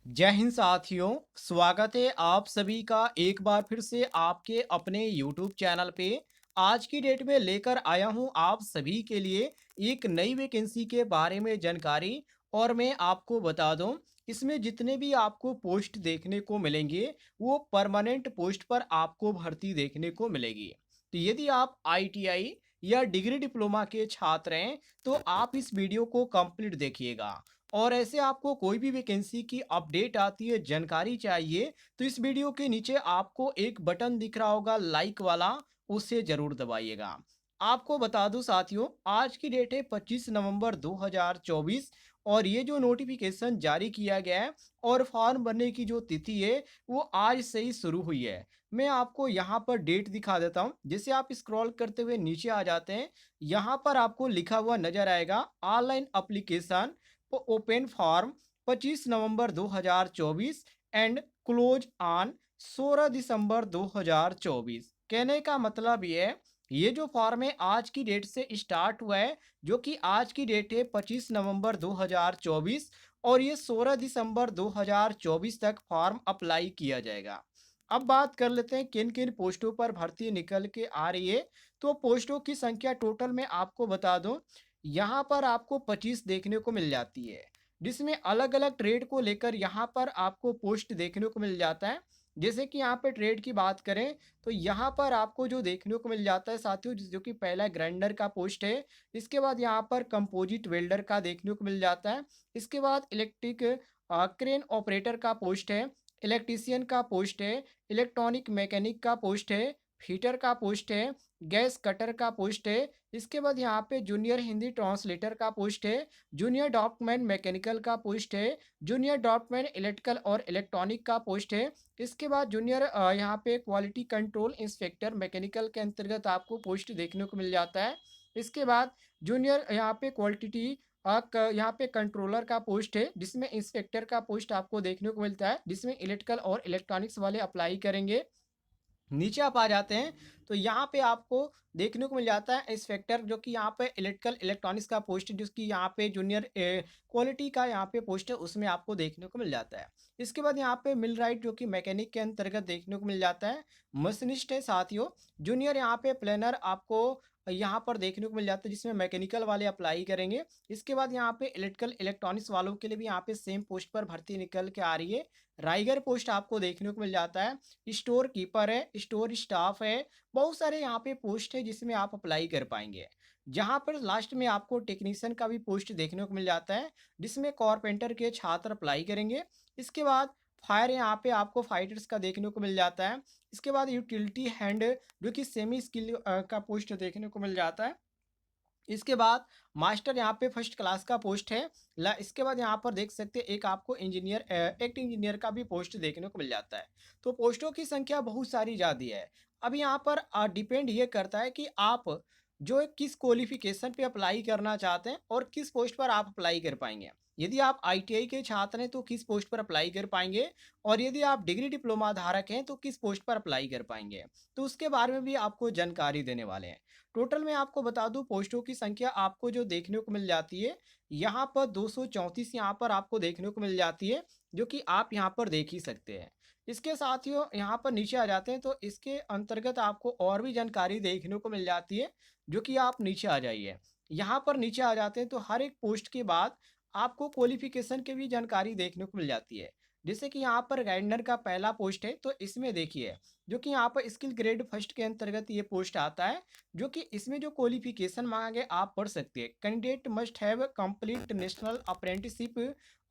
जय हिंद साथियों। स्वागत है आप सभी का एक बार फिर से आपके अपने YouTube चैनल पे। आज की डेट में लेकर आया हूं आप सभी के लिए एक नई वैकेंसी के बारे में जानकारी। और मैं आपको बता दूं, इसमें जितने भी आपको पोस्ट देखने को मिलेंगे वो परमानेंट पोस्ट पर आपको भर्ती देखने को मिलेगी। तो यदि आप ITI या डिग्री डिप्लोमा के छात्र हैं तो आप इस वीडियो को कंप्लीट देखिएगा। और ऐसे आपको कोई भी वैकेंसी की अपडेट आती है, जानकारी चाहिए, तो इस वीडियो के नीचे आपको एक बटन दिख रहा होगा लाइक वाला, उसे जरूर दबाइएगा। आपको बता दूं साथियों, आज की डेट है 25 नवंबर 2024। और ये जो नोटिफिकेशन जारी किया गया है और फॉर्म भरने की जो तिथि है वो आज से ही शुरू हुई है। मैं आपको यहाँ पर डेट दिखा देता हूँ। जैसे आप स्क्रॉल करते हुए नीचे आ जाते हैं, यहाँ पर आपको लिखा हुआ नजर आएगा online application open form 25 November 2024 and close on 16 दिसंबर 2024। कहने का मतलब ये जो फॉर्म है आज की डेट से स्टार्ट हुआ है, जो कि आज की डेट है 25 नवंबर 2024। और ये 16 दिसंबर 2024 तक फॉर्म अप्लाई किया जाएगा। अब बात कर लेते हैं किन किन पोस्टों पर भर्ती निकल के आ रही है। तो पोस्टों की संख्या टोटल में आपको बता दूं, यहाँ पर आपको 25 देखने को मिल जाती है, जिसमें अलग अलग ट्रेड को लेकर यहाँ पर आपको पोस्ट देखने को मिल जाता है। जैसे कि यहाँ पे ट्रेड की बात करें तो यहाँ पर आपको जो देखने को मिल जाता है साथियों, जो कि पहला ग्राइंडर का पोस्ट है। इसके बाद यहाँ पर कंपोजिट वेल्डर का देखने को मिल जाता है। इसके बाद इलेक्ट्रिक क्रेन ऑपरेटर का पोस्ट है, इलेक्ट्रीशियन का पोस्ट है, इलेक्ट्रॉनिक मैकेनिक का पोस्ट है, फीटर का पोस्ट है, गैस कटर का पोस्ट है। इसके बाद यहाँ पे जूनियर हिंदी ट्रांसलेटर का पोस्ट है, जूनियर डॉक्यूमेंट मैकेनिकल का पोस्ट है, जूनियर डॉक्यूमेंट इलेक्ट्रिकल और इलेक्ट्रॉनिक का पोस्ट है। इसके बाद जूनियर यहाँ पे क्वालिटी कंट्रोल इंस्पेक्टर मैकेनिकल के अंतर्गत आपको पोस्ट देखने को मिल जाता है। इसके बाद जूनियर यहाँ पे क्वालिटी यहाँ पे कंट्रोलर का पोस्ट है, जिसमें इंस्पेक्टर का पोस्ट आपको देखने को मिलता है, जिसमें इलेक्ट्रिकल और इलेक्ट्रॉनिक्स वाले अप्लाई करेंगे। नीचे आप आ जाते हैं तो यहाँ पे आपको देखने को मिल जाता है इंस्पेक्टर, जो कि यहाँ पे इलेक्ट्रिकल इलेक्ट्रॉनिक्स का पोस्ट है, जिसकी यहाँ पे जूनियर क्वालिटी का यहाँ पे पोस्ट है, उसमें आपको देखने को मिल जाता है। इसके बाद यहाँ पे मिल राइट, जो कि मैकेनिक के अंतर्गत देखने को मिल जाता है। मशीनिस्ट है साथियों, जूनियर यहाँ पे प्लानर आपको यहाँ पर देखने को मिल जाता है, जिसमें मैकेनिकल वाले अप्लाई करेंगे। इसके बाद यहाँ पे इलेक्ट्रिकल इलेक्ट्रॉनिक्स वालों के लिए भी यहाँ पे सेम पोस्ट पर भर्ती निकल के आ रही है। राइगर पोस्ट आपको देखने को मिल जाता है, स्टोर कीपर है, स्टोर स्टाफ है। बहुत सारे यहाँ पे पोस्ट है जिसमें आप अप्लाई कर पाएंगे। जहाँ पर लास्ट में आपको टेक्नीशियन का भी पोस्ट देखने को मिल जाता है, जिसमें कारपेंटर के छात्र अप्लाई करेंगे। इसके बाद फायर, यहाँ पे आपको फाइटर्स का देखने को मिल जाता है। इसके बाद यूटिलिटी हैंड, जो कि सेमी स्किल का पोस्ट देखने को मिल जाता है। इसके बाद मास्टर यहाँ पे फर्स्ट क्लास का पोस्ट है। इसके बाद यहाँ पर देख सकते हैं एक आपको इंजीनियर एक्ट इंजीनियर का भी पोस्ट देखने को मिल जाता है। तो पोस्टों की संख्या बहुत सारी ज़्यादा है। अब यहाँ पर डिपेंड ये करता है कि आप जो किस क्वालिफिकेशन पे अप्लाई करना चाहते हैं और किस पोस्ट पर आप अप्लाई कर पाएंगे। यदि आप ITI के छात्र हैं तो किस पोस्ट पर अप्लाई कर पाएंगे, और यदि आप डिग्री डिप्लोमा धारक हैं तो किस पोस्ट पर अप्लाई कर पाएंगे। तो उसके बारे में भी आपको जानकारी देने वाले हैं। टोटल में आपको बता दूं, पोस्टों की संख्या आपको जो देखने को मिल जाती है, यहाँ पर 234 यहाँ पर आपको देखने को मिल जाती है, जो कि आप यहाँ पर देख ही सकते हैं। इसके साथ ही यहाँ पर नीचे आ जाते हैं तो इसके अंतर्गत आपको और भी जानकारी देखने को मिल जाती है, जो कि आप नीचे आ जाइए। यहाँ पर नीचे आ जाते हैं तो हर एक पोस्ट के बाद आपको क्वालिफिकेशन की भी जानकारी देखने को मिल जाती है। जैसे कि यहाँ पर गाइडनर का पहला पोस्ट है, तो इसमें देखिए, जो कि यहाँ पर स्किल ग्रेड फर्स्ट के अंतर्गत ये पोस्ट आता है, जो कि इसमें जो क्वालिफिकेशन मांगा गया आप पढ़ सकते हैं। Candidate must have complete national apprenticeship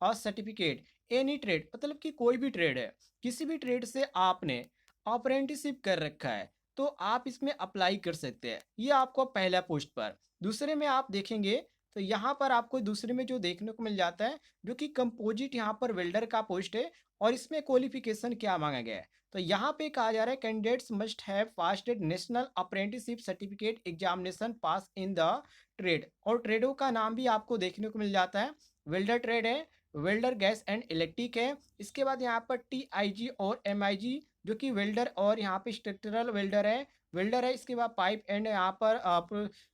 और सर्टिफिकेट एनी ट्रेड, मतलब कि कोई भी ट्रेड है, किसी भी ट्रेड से आपने अप्रेंटिसशिप कर रखा है तो आप इसमें अप्लाई कर सकते हैं। ये आपको पहला पोस्ट पर। दूसरे में आप देखेंगे तो यहाँ पर आपको दूसरे में जो देखने को मिल जाता है, जो कि कंपोजिट यहाँ पर वेल्डर का पोस्ट है, और इसमें क्वालिफिकेशन क्या मांगा गया है। तो यहाँ पे कहा जा रहा है candidates must have passed national apprenticeship certificate examination pass in the trade, और ट्रेडों का नाम भी आपको देखने को मिल जाता है। वेल्डर ट्रेड है, वेल्डर गैस एंड इलेक्ट्रिक है। इसके बाद यहाँ पर TIG और MIG, जो कि वेल्डर और यहाँ पे स्ट्रक्चरल वेल्डर है, वेल्डर है। इसके बाद पाइप एंड यहाँ पर आप,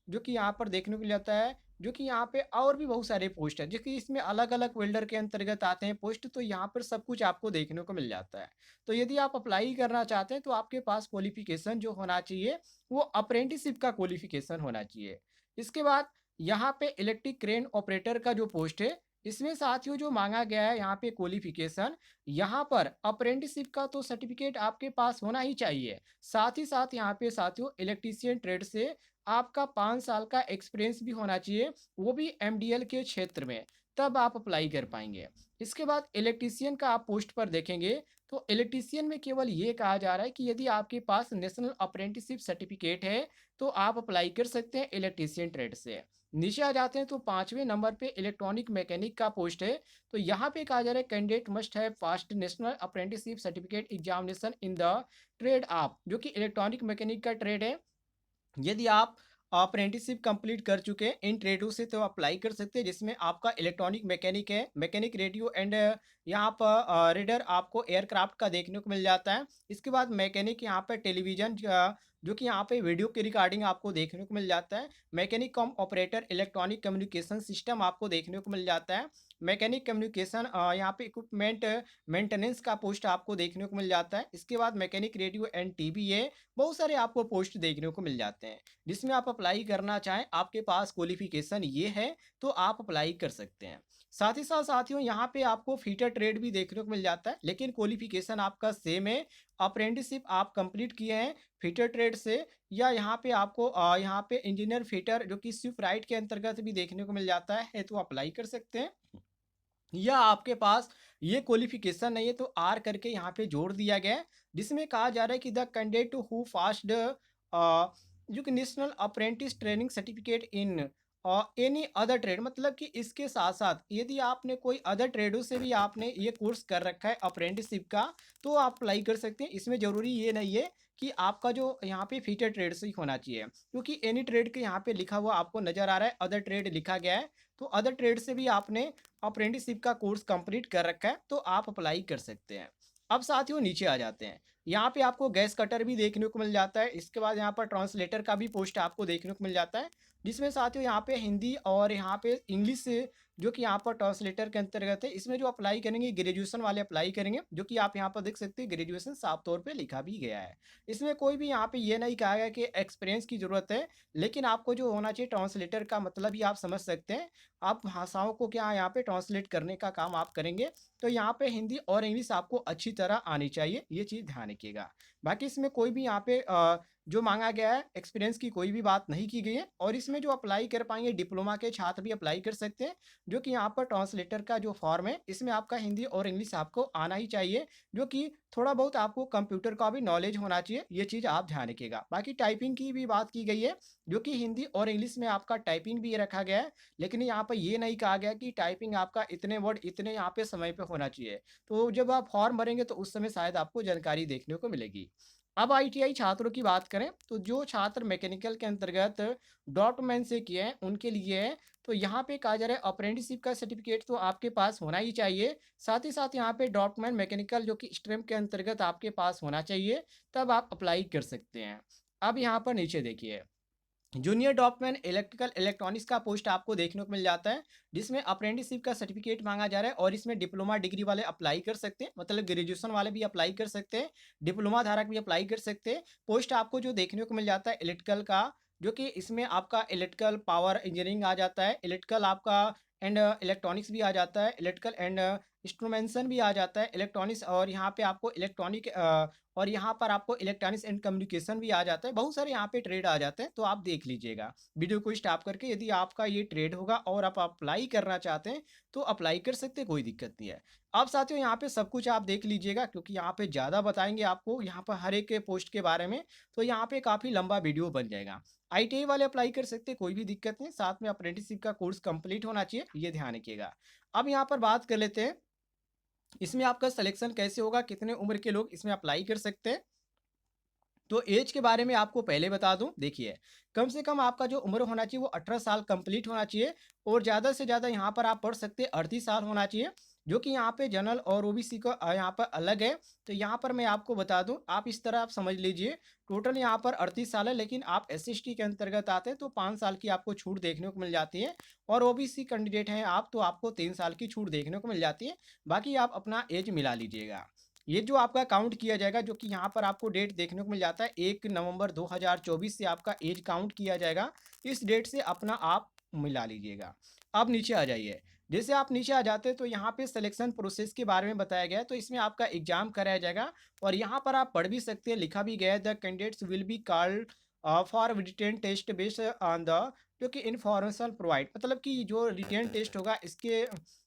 जो कि यहाँ पर देखने को मिल जाता है जो कि यहाँ पे और भी बहुत सारे पोस्ट हैं, जो कि इसमें अलग-अलग वेल्डर के अंतर्गत आते हैं पोस्ट, तो यहाँ पर सब कुछ आपको देखने को मिल जाता है। तो यदि आप अप्लाई करना चाहते हैं, तो आपके पास क्वालिफ़िकेशन जो होना चाहिए, वो अप्रेंटिसशिप का क्वालिफ़िकेशन होना चाहिए। इसके बाद यहाँ पे इलेक्ट्रिक क्रेन ऑपरेटर का जो पोस्ट है, इसमें साथियों जो माँगा गया है यहाँ पे क्वालिफ़िकेशन, यहाँ पर अप्रेंटिसशिप का तो सर्टिफ़िकेट आपके पास होना ही चाहिए। साथ ही साथ यहाँ पे साथियों इलेक्ट्रीशियन ट्रेड से आपका 5 साल का एक्सपीरियंस भी होना चाहिए, वो भी एमडीएल के क्षेत्र में, तब आप अप्लाई कर पाएँगे। इसके बाद इलेक्ट्रीशियन का आप पोस्ट पर देखेंगे, तो इलेक्ट्रीशियन में केवल ये कहा जा रहा है कि यदि आपके पास नेशनल अप्रेंटिसशिप सर्टिफ़िकेट है, तो आप अप्लाई कर सकते हैं इलेक्ट्रीशियन ट्रेड से। नीचे आ जाते हैं तो 5वें नंबर पे इलेक्ट्रॉनिक मैकेनिक का पोस्ट है, तो यहाँ पे कहा जा रहा है candidate must have passed national apprenticeship certificate examination in the trade off, जो कि इलेक्ट्रॉनिक मैकेनिक का ट्रेड है। यदि आप अप्रेंटिसशिप कंप्लीट कर चुके हैं इन ट्रेडों से, तो अप्लाई कर सकते हैं, जिसमें आपका इलेक्ट्रॉनिक मैकेनिक है, मैकेनिक रेडियो एंड यहाँ पर रीडर आपको एयरक्राफ्ट का देखने को मिल जाता है। इसके बाद मैकेनिक यहाँ पे टेलीविजन जो कि यहाँ पे वीडियो की रिकॉर्डिंग आपको देखने को मिल जाता है। मैकेनिक कम ऑपरेटर इलेक्ट्रॉनिक कम्युनिकेशन सिस्टम आपको देखने को मिल जाता है। मैकेनिक कम्युनिकेशन यहाँ पे इक्विपमेंट मेंटेनेंस का पोस्ट आपको देखने को मिल जाता है। इसके बाद मैकेनिक रेडियो एंड टीबीए, बहुत सारे आपको पोस्ट देखने को मिल जाते हैं, जिसमें आप अप्लाई करना चाहें, आपके पास क्वालिफिकेशन ये है, तो आप अप्लाई कर सकते हैं। साथ ही साथ साथियों यहाँ पे आपको फीटर ट्रेड भी देखने को मिल जाता है, लेकिन क्वालिफिकेशन आपका सेम है। अप्रेंटिसशिप आप कंप्लीट किए हैं फीटर ट्रेड से, या यहाँ पे आपको यहाँ पे इंजीनियर फीटर जो कि स्विफ्ट राइट के अंतर्गत भी देखने को मिल जाता है, तो अप्लाई कर सकते हैं। या आपके पास ये क्वालिफिकेशन नहीं है, तो आर करके यहाँ पे जोड़ दिया गया है, जिसमें कहा जा रहा है कि द कैंडिडेट हु पास्ड जो कि national apprentice training certificate in any other trade, मतलब कि इसके साथ साथ यदि आपने कोई अदर ट्रेडों से भी आपने ये कोर्स कर रखा है अप्रेंटिसशिप का, तो आप अप्लाई कर सकते हैं। इसमें ज़रूरी ये नहीं है कि आपका जो यहाँ पे फीचर ट्रेड से ही होना चाहिए, क्योंकि एनी ट्रेड के यहाँ पे लिखा हुआ आपको नज़र आ रहा है, अदर ट्रेड लिखा गया है, तो अदर ट्रेड से भी आपने अप्रेंटिसशिप का कोर्स कंप्लीट कर रखा है, तो आप अप्लाई कर सकते हैं। अब साथियों नीचे आ जाते हैं, यहाँ पे आपको गैस कटर भी देखने को मिल जाता है। इसके बाद यहाँ पर ट्रांसलेटर का भी पोस्ट आपको देखने को मिल जाता है, जिसमें साथियों यहाँ पे हिंदी और यहाँ पे इंग्लिश से जो कि यहाँ पर ट्रांसलेटर के अंतर्गत है। इसमें जो अप्लाई करेंगे ग्रेजुएशन वाले अप्लाई करेंगे, जो कि आप यहाँ पर देख सकते हैं ग्रेजुएशन साफ तौर पे लिखा भी गया है। इसमें कोई भी यहाँ पे ये नहीं कहा गया कि एक्सपीरियंस की ज़रूरत है, लेकिन आपको जो होना चाहिए ट्रांसलेटर का मतलब ही आप समझ सकते हैं। आप भाषाओं को क्या यहाँ पे ट्रांसलेट करने का काम आप करेंगे, तो यहाँ पे हिंदी और इंग्लिश आपको अच्छी तरह आनी चाहिए, ये चीज़ ध्यान रखिएगा। बाकी इसमें कोई भी यहाँ पे जो मांगा गया है एक्सपीरियंस की कोई भी बात नहीं की गई है, और इसमें जो अप्लाई कर पाएंगे डिप्लोमा के छात्र भी अप्लाई कर सकते हैं, जो कि यहाँ पर ट्रांसलेटर का जो फॉर्म है, इसमें आपका हिंदी और इंग्लिश आपको आना ही चाहिए, जो कि थोड़ा बहुत आपको कंप्यूटर का भी नॉलेज होना चाहिए, ये चीज़ आप ध्यान रखिएगा। बाकी टाइपिंग की भी बात की गई है, जो कि हिंदी और इंग्लिश में आपका टाइपिंग भी रखा गया है, लेकिन यहाँ पर ये नहीं कहा गया कि टाइपिंग आपका इतने वर्ड इतने यहाँ पे समय पे होना चाहिए। तो जब आप फॉर्म भरेंगे तो उस समय शायद आपको जानकारी देखने को मिलेगी। अब आईटीआई छात्रों की बात करें, तो जो छात्र मैकेनिकल के अंतर्गत डॉक्यूमेंट से किए हैं उनके लिए है, तो यहाँ पे कहा जा रहा है अप्रेंटिसशिप का सर्टिफिकेट तो आपके पास होना ही चाहिए। साथ ही साथ यहाँ पे डॉक्यूमेंट मैकेनिकल जो कि स्ट्रीम के अंतर्गत आपके पास होना चाहिए, तब आप अप्लाई कर सकते हैं। अब यहाँ पर नीचे देखिए, जूनियर ड्रॉपमैन इलेक्ट्रिकल इलेक्ट्रॉनिक्स का पोस्ट आपको देखने को मिल जाता है, जिसमें अप्रेंटिसशिप का सर्टिफिकेट मांगा जा रहा है, और इसमें डिप्लोमा डिग्री वाले अप्लाई कर सकते हैं, मतलब ग्रेजुएशन वाले भी अप्लाई कर सकते हैं, डिप्लोमा धारक भी अप्लाई कर सकते हैं। पोस्ट आपको जो देखने को मिल जाता है इलेक्ट्रिकल का, जो कि इसमें आपका इलेक्ट्रिकल पावर इंजीनियरिंग आ जाता है, इलेक्ट्रिकल आपका एंड इलेक्ट्रॉनिक्स भी आ जाता है, इलेक्ट्रिकल एंड इंस्ट्रूमेंटेशन भी आ जाता है इलेक्ट्रॉनिक्स, और यहाँ पे आपको इलेक्ट्रॉनिक और यहाँ पर आपको इलेक्ट्रॉनिक्स एंड कम्युनिकेशन भी आ जाता है। बहुत सारे यहाँ पे ट्रेड आ जाते हैं, तो आप देख लीजिएगा वीडियो को स्टॉप करके। यदि आपका ये ट्रेड होगा और आप अप्लाई करना चाहते हैं, तो अप्लाई कर सकते हैं, कोई दिक्कत नहीं है। अब साथियों यहाँ पे सब कुछ आप देख लीजिएगा, क्योंकि यहाँ पे ज़्यादा बताएंगे आपको यहाँ पर हर एक के पोस्ट के बारे में, तो यहाँ पे काफ़ी लंबा वीडियो बन जाएगा। आईटीआई वाले अप्लाई कर सकते हैं, कोई भी दिक्कत नहीं, साथ में अप्रेंटिसशिप का कोर्स कंप्लीट होना चाहिए, ये ध्यान रखिएगा। अब यहाँ पर बात कर लेते हैं, इसमें आपका सिलेक्शन कैसे होगा, कितने उम्र के लोग इसमें अप्लाई कर सकते हैं। तो एज के बारे में आपको पहले बता दूं, देखिए कम से कम आपका जो उम्र होना चाहिए वो 18 साल कंप्लीट होना चाहिए, और ज़्यादा से ज़्यादा यहाँ पर आप पढ़ सकते हैं 38 साल होना चाहिए। जो कि यहाँ पे जनरल और ओबीसी का यहाँ पर अलग है। तो यहाँ पर मैं आपको बता दूँ, आप इस तरह आप समझ लीजिए, टोटल यहाँ पर 38 साल है, लेकिन आप एससी/एसटी के अंतर्गत आते हैं तो 5 साल की आपको छूट देखने को मिल जाती है, और ओबीसी कैंडिडेट हैं आप तो आपको 3 साल की छूट देखने को मिल जाती है। बाकी आप अपना एज मिला लीजिएगा। ये जो आपका काउंट किया जाएगा, जो कि यहाँ पर आपको डेट देखने को मिल जाता है 1 नवंबर 2024 से आपका एज काउंट किया जाएगा। इस डेट से अपना आप मिला लीजिएगा। अब नीचे आ जाइए। जैसे आप नीचे आ जाते हैं तो यहाँ पे सिलेक्शन प्रोसेस के बारे में बताया गया है, तो इसमें आपका एग्जाम कराया जाएगा, और यहाँ पर आप पढ़ भी सकते हैं, लिखा भी गया है, the candidates will be called for written test based on the, जो कि इन्फॉर्मेशन प्रोवाइड, मतलब कि जो रिटेन टेस्ट होगा इसके,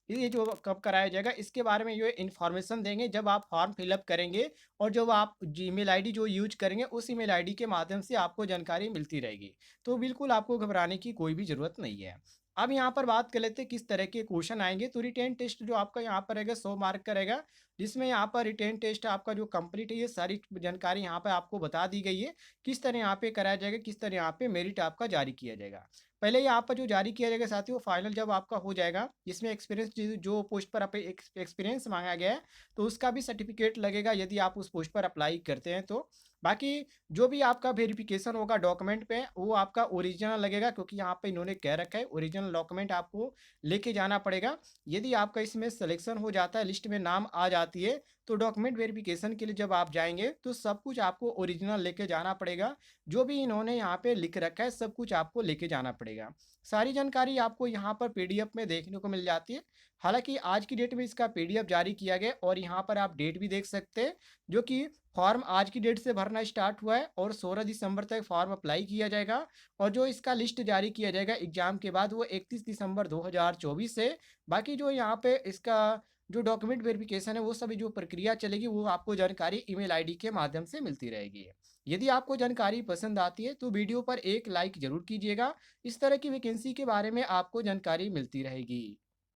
ये जो कब कराया जाएगा इसके बारे में ये इन्फॉर्मेशन देंगे जब आप फॉर्म फिलअप करेंगे, और जब आप जीमेल आईडी जो यूज करेंगे उस ईमेल आईडी के माध्यम से आपको जानकारी मिलती रहेगी। तो बिल्कुल आपको घबराने की कोई भी ज़रूरत नहीं है। अब यहाँ पर बात कर लेते हैं किस तरह के क्वेश्चन आएँगे। तो रिटेन टेस्ट जो आपका यहाँ पर रहेगा 100 मार्क का रहेगा, जिसमें यहाँ पर रिटेन टेस्ट आपका जो कंप्लीट है ये सारी जानकारी यहाँ पे आपको बता दी गई है। किस तरह यहाँ पे कराया जाएगा, किस तरह यहाँ पे मेरिट आपका जारी किया जाएगा। पहले यहाँ पर जो जारी किया जाएगा साथियों, फाइनल जब आपका हो जाएगा, इसमें एक्सपीरियंस जो पोस्ट पर आप एक्सपीरियंस माँगा गया है, तो उसका भी सर्टिफिकेट लगेगा यदि आप उस पोस्ट पर अप्लाई करते हैं तो। बाकी जो भी आपका वेरिफिकेशन होगा डॉक्यूमेंट पे, वो आपका ओरिजिनल लगेगा, क्योंकि यहाँ पे इन्होंने कह रखा है ओरिजिनल डॉक्यूमेंट आपको लेके जाना पड़ेगा। यदि आपका इसमें सिलेक्शन हो जाता है, लिस्ट में नाम आ जाती है, तो डॉक्यूमेंट वेरिफिकेशन के लिए जब आप जाएंगे तो सब कुछ आपको ओरिजिनल लेके जाना पड़ेगा। जो भी इन्होंने यहाँ पे लिख रखा है सब कुछ आपको लेके जाना पड़ेगा। सारी जानकारी आपको यहाँ पर पीडीएफ में देखने को मिल जाती है। हालांकि आज की डेट में इसका पीडीएफ जारी किया गया, और यहाँ पर आप डेट भी देख सकते हैं, जो कि फॉर्म आज की डेट से भरना स्टार्ट हुआ है, और 16 दिसंबर तक फॉर्म अप्लाई किया जाएगा, और जो इसका लिस्ट जारी किया जाएगा एग्जाम के बाद वो 31 दिसंबर 2024 से। बाकी जो यहाँ पे इसका जो डॉक्यूमेंट वेरिफिकेशन है वो सभी जो प्रक्रिया चलेगी वो आपको जानकारी ईमेल आईडी के माध्यम से मिलती रहेगी। यदि आपको जानकारी पसंद आती है तो वीडियो पर एक लाइक जरूर कीजिएगा। इस तरह की वैकेंसी के बारे में आपको जानकारी मिलती रहेगी।